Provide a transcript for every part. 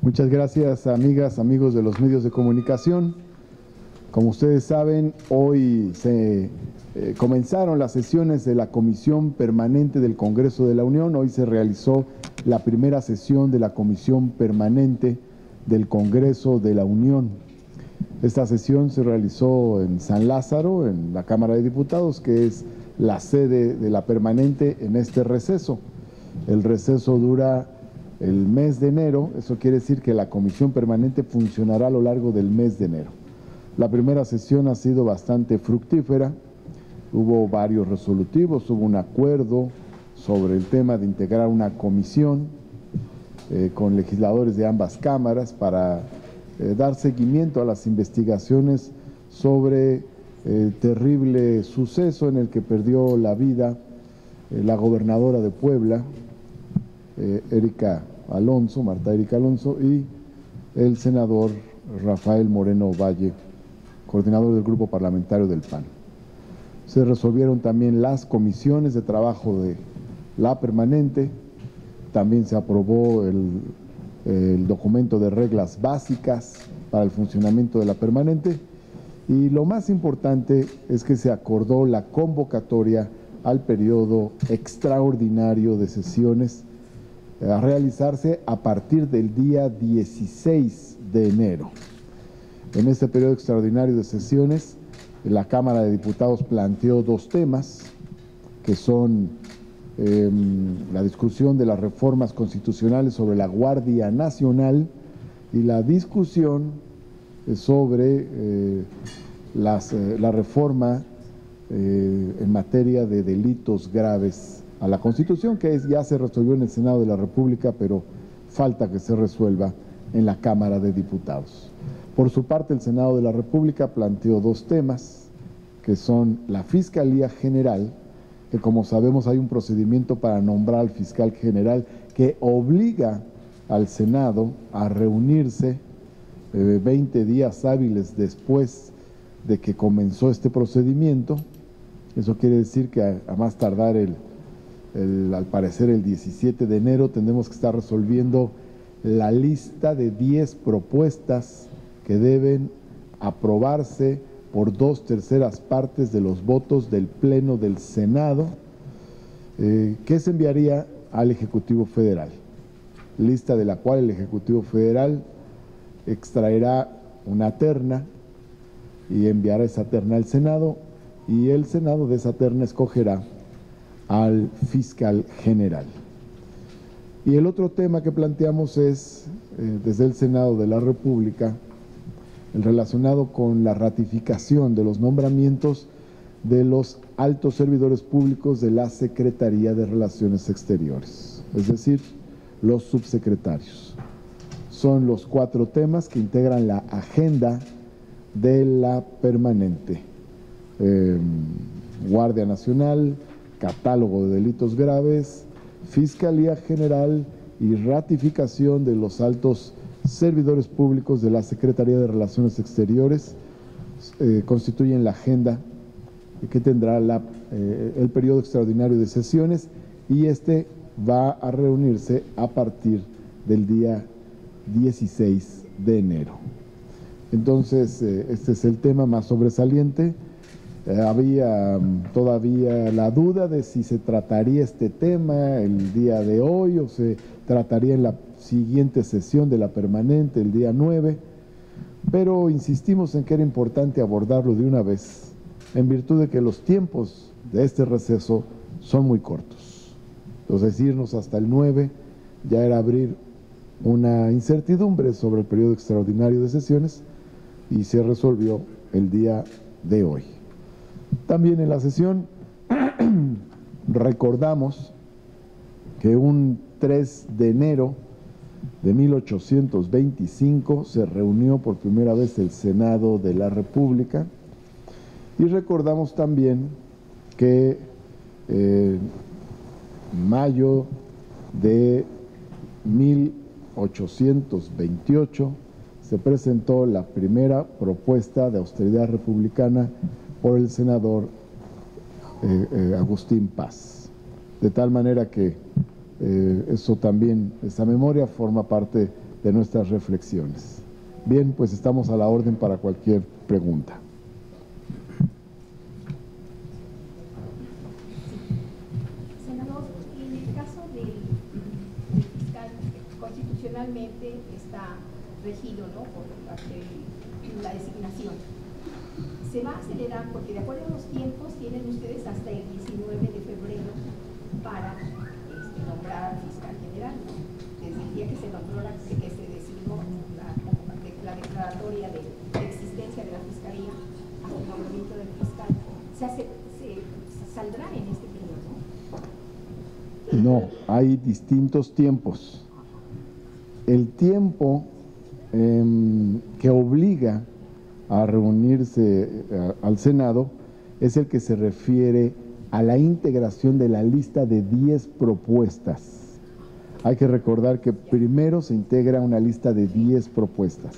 Muchas gracias, amigas, amigos de los medios de comunicación. Como ustedes saben, hoy se comenzaron las sesiones de la Comisión Permanente del Congreso de la Unión. Hoy se realizó la primera sesión de la Comisión Permanente del Congreso de la Unión. Esta sesión se realizó en San Lázaro, en la Cámara de Diputados, que es la sede de la permanente en este receso. El receso dura el mes de enero, eso quiere decir que la comisión permanente funcionará a lo largo del mes de enero. La primera sesión ha sido bastante fructífera, hubo varios resolutivos, hubo un acuerdo sobre el tema de integrar una comisión con legisladores de ambas cámaras para dar seguimiento a las investigaciones sobre el terrible suceso en el que perdió la vida la gobernadora de Puebla, Marta Erika Alonso, y el senador Rafael Moreno Valle, coordinador del grupo parlamentario del PAN. Se resolvieron también las comisiones de trabajo de la permanente, también se aprobó el documento de reglas básicas para el funcionamiento de la permanente, y lo más importante es que se acordó la convocatoria al periodo extraordinario de sesiones a realizarse a partir del día 16 de enero. En este periodo extraordinario de sesiones, la Cámara de Diputados planteó dos temas, que son la discusión de las reformas constitucionales sobre la Guardia Nacional y la discusión sobre la reforma en materia de delitos graves a la Constitución, que ya se resolvió en el Senado de la República, pero falta que se resuelva en la Cámara de Diputados. Por su parte, el Senado de la República planteó dos temas, que son la Fiscalía General, que como sabemos hay un procedimiento para nombrar al fiscal general que obliga al Senado a reunirse 20 días hábiles después de que comenzó este procedimiento. Eso quiere decir que a más tardar al parecer el 17 de enero tendremos que estar resolviendo la lista de 10 propuestas que deben aprobarse por 2/3 partes de los votos del Pleno del Senado, que se enviaría al Ejecutivo Federal, lista de la cual el Ejecutivo Federal extraerá una terna y enviará esa terna al Senado, y el Senado de esa terna escogerá al fiscal general. Y el otro tema que planteamos es, desde el Senado de la República, el relacionado con la ratificación de los nombramientos de los altos servidores públicos de la Secretaría de Relaciones Exteriores, es decir, los subsecretarios. Son los 4 temas que integran la agenda de la permanente. Guardia Nacional, catálogo de delitos graves, Fiscalía General y ratificación de los altos servidores públicos de la Secretaría de Relaciones Exteriores constituyen la agenda que tendrá el periodo extraordinario de sesiones, y este va a reunirse a partir del día 16 de enero. Entonces, este es el tema más sobresaliente. Había todavía la duda de si se trataría este tema el día de hoy o se trataría en la siguiente sesión de la permanente, el día 9, pero insistimos en que era importante abordarlo de una vez, en virtud de que los tiempos de este receso son muy cortos. Entonces, irnos hasta el 9 ya era abrir una incertidumbre sobre el periodo extraordinario de sesiones, y se resolvió el día de hoy. También en la sesión recordamos que un 3 de enero de 1825 se reunió por primera vez el Senado de la República, y recordamos también que en mayo de 1828 se presentó la primera propuesta de austeridad republicana por el senador Agustín Paz, de tal manera que eso también, esa memoria forma parte de nuestras reflexiones. Bien, pues estamos a la orden para cualquier pregunta. Senador, en el caso del fiscal, constitucionalmente está regido, ¿no?, por la designación. Se va a acelerar porque de acuerdo a los tiempos tienen ustedes hasta el 19 de febrero para nombrar al fiscal general, ¿no? Desde el día que se nombró, que se designó la declaratoria de existencia de la fiscalía hasta el nombramiento del fiscal, se saldrá en este periodo. No, hay distintos tiempos. El tiempo que obliga a reunirse al Senado es el que se refiere a la integración de la lista de 10 propuestas. Hay que recordar que primero se integra una lista de 10 propuestas.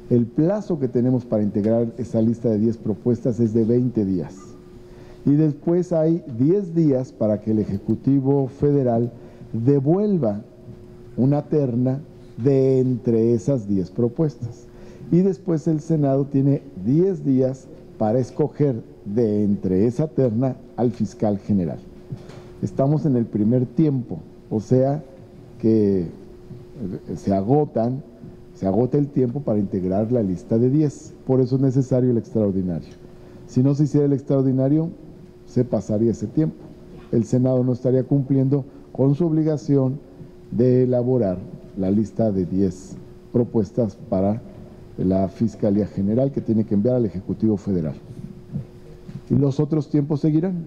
El plazo que tenemos para integrar esa lista de 10 propuestas es de 20 días. Y después hay 10 días para que el Ejecutivo Federal devuelva una terna de entre esas 10 propuestas. Y después el Senado tiene 10 días para escoger de entre esa terna al fiscal general. Estamos en el primer tiempo, o sea que se agota el tiempo para integrar la lista de 10. Por eso es necesario el extraordinario. Si no se hiciera el extraordinario, se pasaría ese tiempo. El Senado no estaría cumpliendo con su obligación de elaborar la lista de 10 propuestas para la Fiscalía General que tiene que enviar al Ejecutivo Federal. Y los otros tiempos seguirán.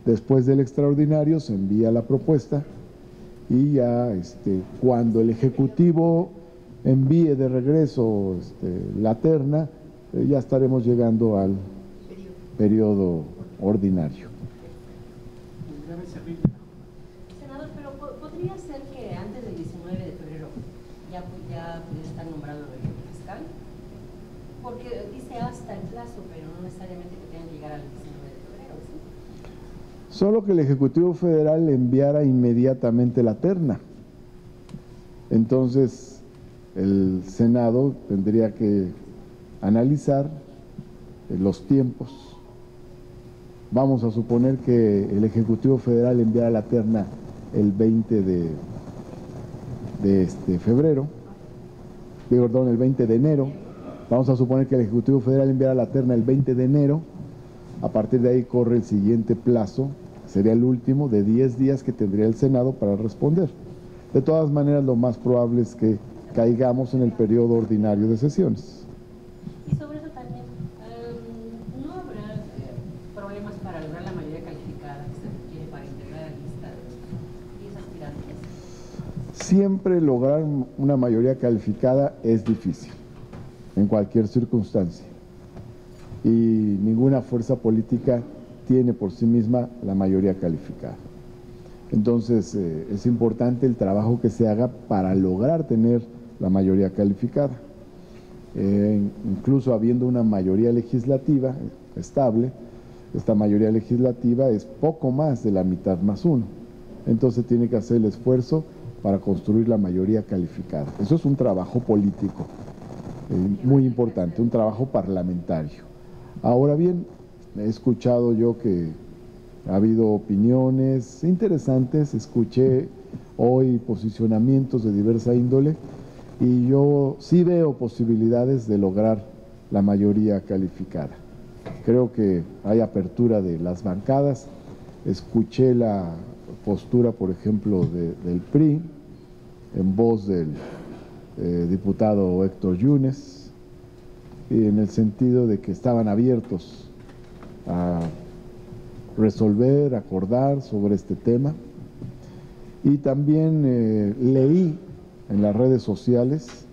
Después del extraordinario se envía la propuesta y ya cuando el Ejecutivo envíe de regreso la terna, ya estaremos llegando al periodo ordinario. Senador, pero ¿podría ser que antes del 19 de febrero ya pudiera estar nombrado el fiscal? Porque dice hasta el plazo, pero no necesariamente que tengan que llegar al 19 de febrero, ¿sí? Solo que el Ejecutivo Federal enviara inmediatamente la terna. Entonces, el Senado tendría que analizar los tiempos. Vamos a suponer que el Ejecutivo Federal enviara la terna el 20 de febrero, perdón, el 20 de enero. Vamos a suponer que el Ejecutivo Federal enviara la terna el 20 de enero. A partir de ahí corre el siguiente plazo, sería el último, de 10 días que tendría el Senado para responder. De todas maneras, lo más probable es que caigamos en el periodo ordinario de sesiones. Y sobre eso también, ¿no habrá problemas para lograr la mayoría calificada que se requiere para integrar la lista de 10 aspirantes? Siempre lograr una mayoría calificada es difícil, en cualquier circunstancia. Y ninguna fuerza política tiene por sí misma la mayoría calificada. Entonces, es importante el trabajo que se haga para lograr tener la mayoría calificada. Incluso habiendo una mayoría legislativa estable, esta mayoría legislativa es poco más de la mitad más uno. Entonces tiene que hacer el esfuerzo para construir la mayoría calificada. Eso es un trabajo político muy importante, un trabajo parlamentario. Ahora bien, he escuchado yo que ha habido opiniones interesantes, escuché hoy posicionamientos de diversa índole y yo sí veo posibilidades de lograr la mayoría calificada. Creo que hay apertura de las bancadas, escuché la postura, por ejemplo, del PRI, en voz del diputado Héctor Yunes, en el sentido de que estaban abiertos a resolver, acordar sobre este tema. Y también leí en las redes sociales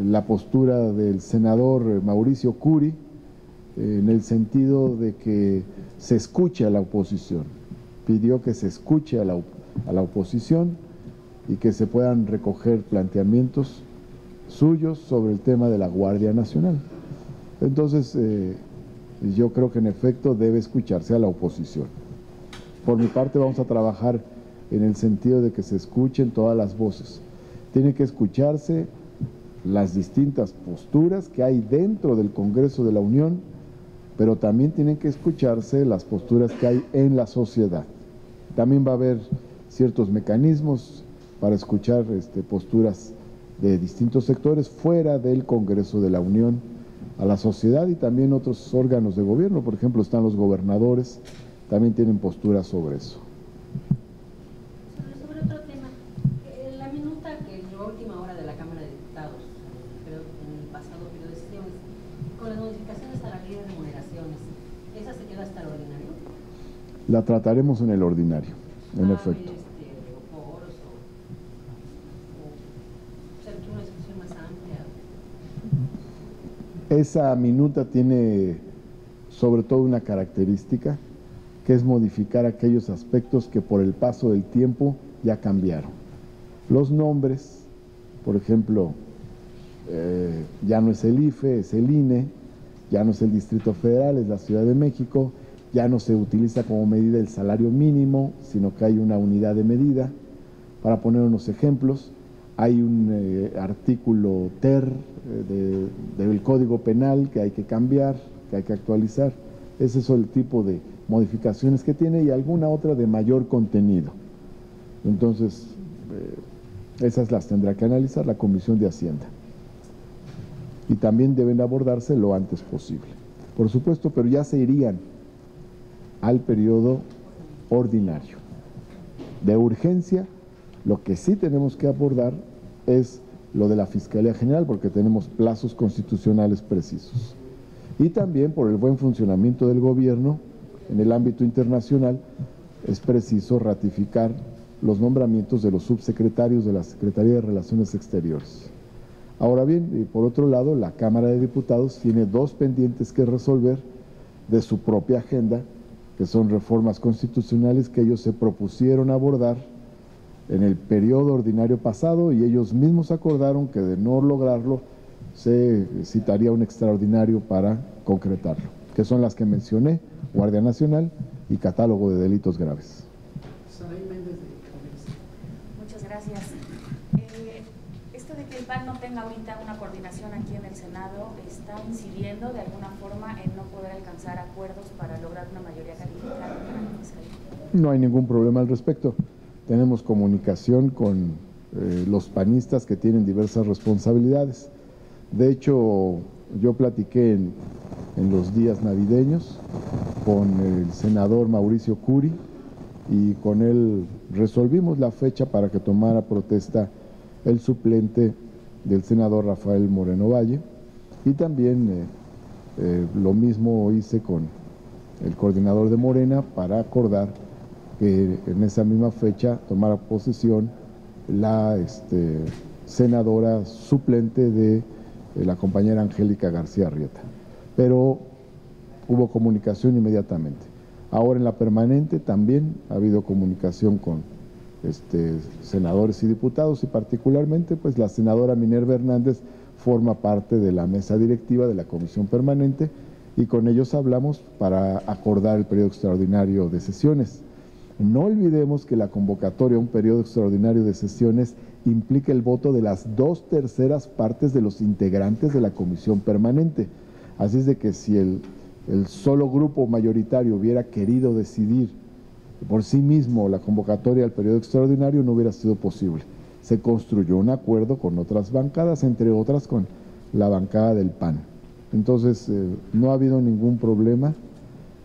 la postura del senador Mauricio Curi, en el sentido de que se escuche a la oposición. Pidió que se escuche a la oposición y que se puedan recoger planteamientos suyos sobre el tema de la Guardia Nacional. Entonces, yo creo que en efecto debe escucharse a la oposición. Por mi parte vamos a trabajar en el sentido de que se escuchen todas las voces. Tiene que escucharse las distintas posturas que hay dentro del Congreso de la Unión, pero también tienen que escucharse las posturas que hay en la sociedad. También va a haber ciertos mecanismos para escuchar posturas de distintos sectores fuera del Congreso de la Unión, a la sociedad y también otros órganos de gobierno. Por ejemplo, están los gobernadores, también tienen posturas sobre eso. Sobre otro tema, la minuta que en la última hora de la Cámara de Diputados, creo que en el pasado periodo de sesiones, con las modificaciones a la ley de remuneraciones, ¿esa se queda hasta el ordinario? La trataremos en el ordinario, en efecto. Foros o ser una discusión más amplia. Esa minuta tiene sobre todo una característica, que es modificar aquellos aspectos que por el paso del tiempo ya cambiaron. Los nombres, por ejemplo, ya no es el IFE, es el INE, ya no es el Distrito Federal, es la Ciudad de México, ya no se utiliza como medida el salario mínimo, sino que hay una unidad de medida. Para poner unos ejemplos, hay un artículo ter del Código Penal que hay que cambiar, que hay que actualizar. Ese es el tipo de modificaciones que tiene y alguna otra de mayor contenido. Entonces, esas las tendrá que analizar la Comisión de Hacienda. Y también deben abordarse lo antes posible. Por supuesto, pero ya se irían al periodo ordinario. De urgencia, lo que sí tenemos que abordar es lo de la Fiscalía General, porque tenemos plazos constitucionales precisos. Y también por el buen funcionamiento del gobierno en el ámbito internacional, es preciso ratificar los nombramientos de los subsecretarios de la Secretaría de Relaciones Exteriores. Ahora bien, y por otro lado, la Cámara de Diputados tiene dos pendientes que resolver de su propia agenda, que son reformas constitucionales que ellos se propusieron abordar en el periodo ordinario pasado y ellos mismos acordaron que de no lograrlo se citaría un extraordinario para concretarlo, que son las que mencioné, Guardia Nacional y Catálogo de Delitos Graves. Muchas gracias. Esto de que el PAN no tenga ahorita una coordinación aquí en el Senado, ¿está incidiendo de alguna forma en no poder alcanzar acuerdos para lograr una mayoría calificada para la Fiscalía? No hay ningún problema al respecto. Tenemos comunicación con los panistas que tienen diversas responsabilidades. De hecho, yo platiqué en los días navideños con el senador Mauricio Curi y con él resolvimos la fecha para que tomara protesta el suplente del senador Rafael Moreno Valle y también lo mismo hice con el coordinador de Morena para acordar que en esa misma fecha tomara posesión la senadora suplente de la compañera Angélica García Arrieta. Pero hubo comunicación inmediatamente. Ahora en la permanente también ha habido comunicación con senadores y diputados y particularmente pues la senadora Minerva Hernández forma parte de la mesa directiva de la Comisión Permanente y con ellos hablamos para acordar el periodo extraordinario de sesiones. No olvidemos que la convocatoria a un periodo extraordinario de sesiones implica el voto de las 2/3 partes de los integrantes de la Comisión Permanente. Así es de que si el solo grupo mayoritario hubiera querido decidir por sí mismo la convocatoria al periodo extraordinario, no hubiera sido posible. Se construyó un acuerdo con otras bancadas, entre otras con la bancada del PAN. Entonces, no ha habido ningún problema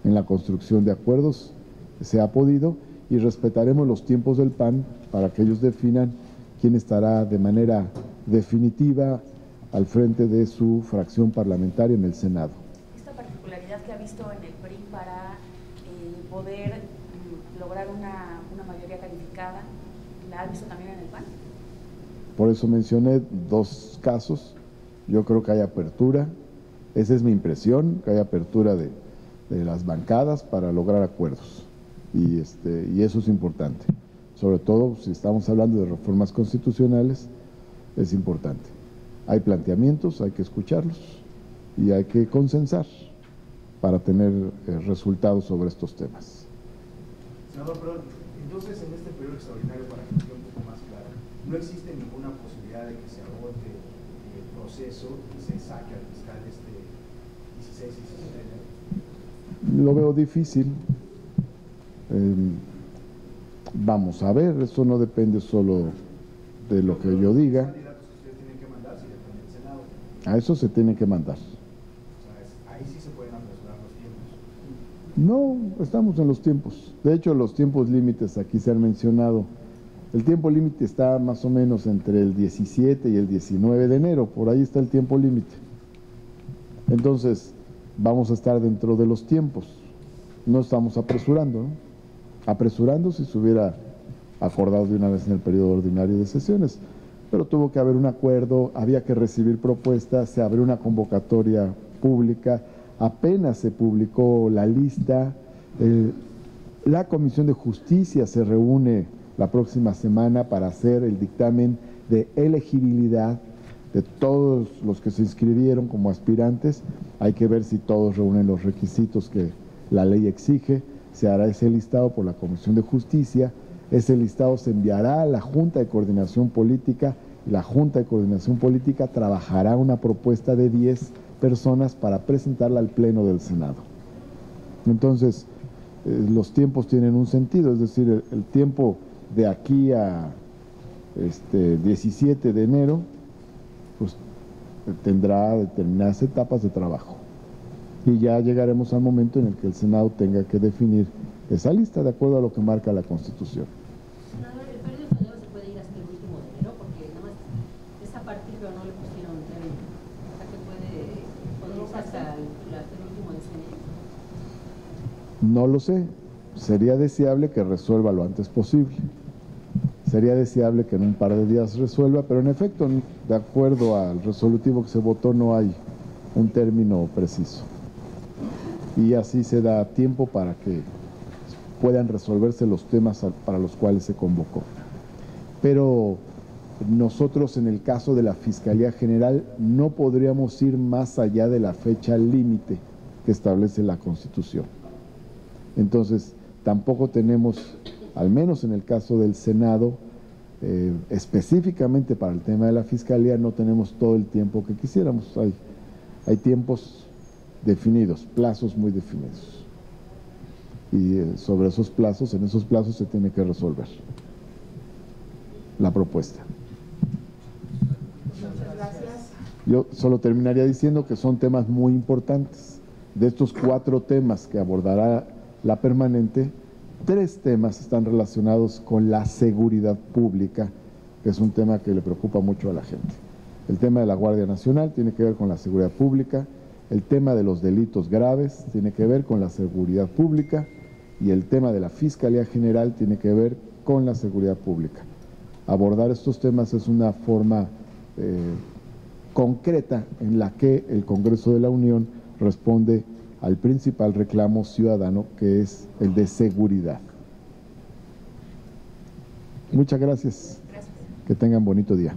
en la construcción de acuerdos. Se ha podido y respetaremos los tiempos del PAN para que ellos definan quién estará de manera definitiva al frente de su fracción parlamentaria en el Senado. Esta particularidad que ha visto en el PRI para poder lograr una mayoría calificada, ¿la ha visto también en el PAN? Por eso mencioné dos casos. Yo creo que hay apertura, esa es mi impresión, que hay apertura de las bancadas para lograr acuerdos. Y eso es importante, sobre todo si estamos hablando de reformas constitucionales, es importante. Hay planteamientos, hay que escucharlos y hay que consensar para tener resultados sobre estos temas. Senador, perdón, entonces en este periodo extraordinario, para que quede un poco más clara, ¿no existe ninguna posibilidad de que se agote el proceso y se saque al fiscal 16 y 17 de enero? Lo veo difícil. Vamos a ver, eso no depende solo de lo que yo diga. Los candidatos que ustedes tienen que mandar, si depende del Senado. A eso se tiene que mandar. O sea, ahí sí se pueden apresurar los tiempos. No, estamos en los tiempos. De hecho, los tiempos límites aquí se han mencionado. El tiempo límite está más o menos entre el 17 y el 19 de enero. Por ahí está el tiempo límite. Entonces, vamos a estar dentro de los tiempos. No estamos apresurando, ¿no? Apresurando si se hubiera acordado de una vez en el periodo ordinario de sesiones. Pero tuvo que haber un acuerdo, había que recibir propuestas, se abrió una convocatoria pública, apenas se publicó la lista. La Comisión de Justicia se reúne la próxima semana para hacer el dictamen de elegibilidad de todos los que se inscribieron como aspirantes. Hay que ver si todos reúnen los requisitos que la ley exige. Se hará ese listado por la Comisión de Justicia. Ese listado se enviará a la Junta de Coordinación Política y la Junta de Coordinación Política trabajará una propuesta de 10 personas para presentarla al Pleno del Senado. Entonces, los tiempos tienen un sentido, es decir, el tiempo de aquí a 17 de enero, pues tendrá determinadas etapas de trabajo. Y ya llegaremos al momento en el que el Senado tenga que definir esa lista de acuerdo a lo que marca la Constitución. Senador, el periodo de enero se puede ir hasta el último de enero, porque nada más es a partir, pero no le pusieron término. O sea que puede irse hasta el último de enero. No lo sé. Sería deseable que resuelva lo antes posible. Sería deseable que en un par de días resuelva, pero en efecto, de acuerdo al resolutivo que se votó, no hay un término preciso. Y así se da tiempo para que puedan resolverse los temas para los cuales se convocó. Pero nosotros, en el caso de la Fiscalía General, no podríamos ir más allá de la fecha límite que establece la Constitución. Entonces, tampoco tenemos, al menos en el caso del Senado, específicamente para el tema de la Fiscalía, no tenemos todo el tiempo que quisiéramos. Hay tiempos definidos, plazos muy definidos. Y sobre esos plazos, en esos plazos se tiene que resolver la propuesta. Muchas gracias. Yo solo terminaría diciendo que son temas muy importantes. De estos 4 temas que abordará la permanente, 3 temas están relacionados con la seguridad pública, que es un tema que le preocupa mucho a la gente. El tema de la Guardia Nacional tiene que ver con la seguridad pública, el tema de los delitos graves tiene que ver con la seguridad pública y el tema de la Fiscalía General tiene que ver con la seguridad pública. Abordar estos temas es una forma concreta en la que el Congreso de la Unión responde al principal reclamo ciudadano, que es el de seguridad. Muchas gracias. Que tengan bonito día.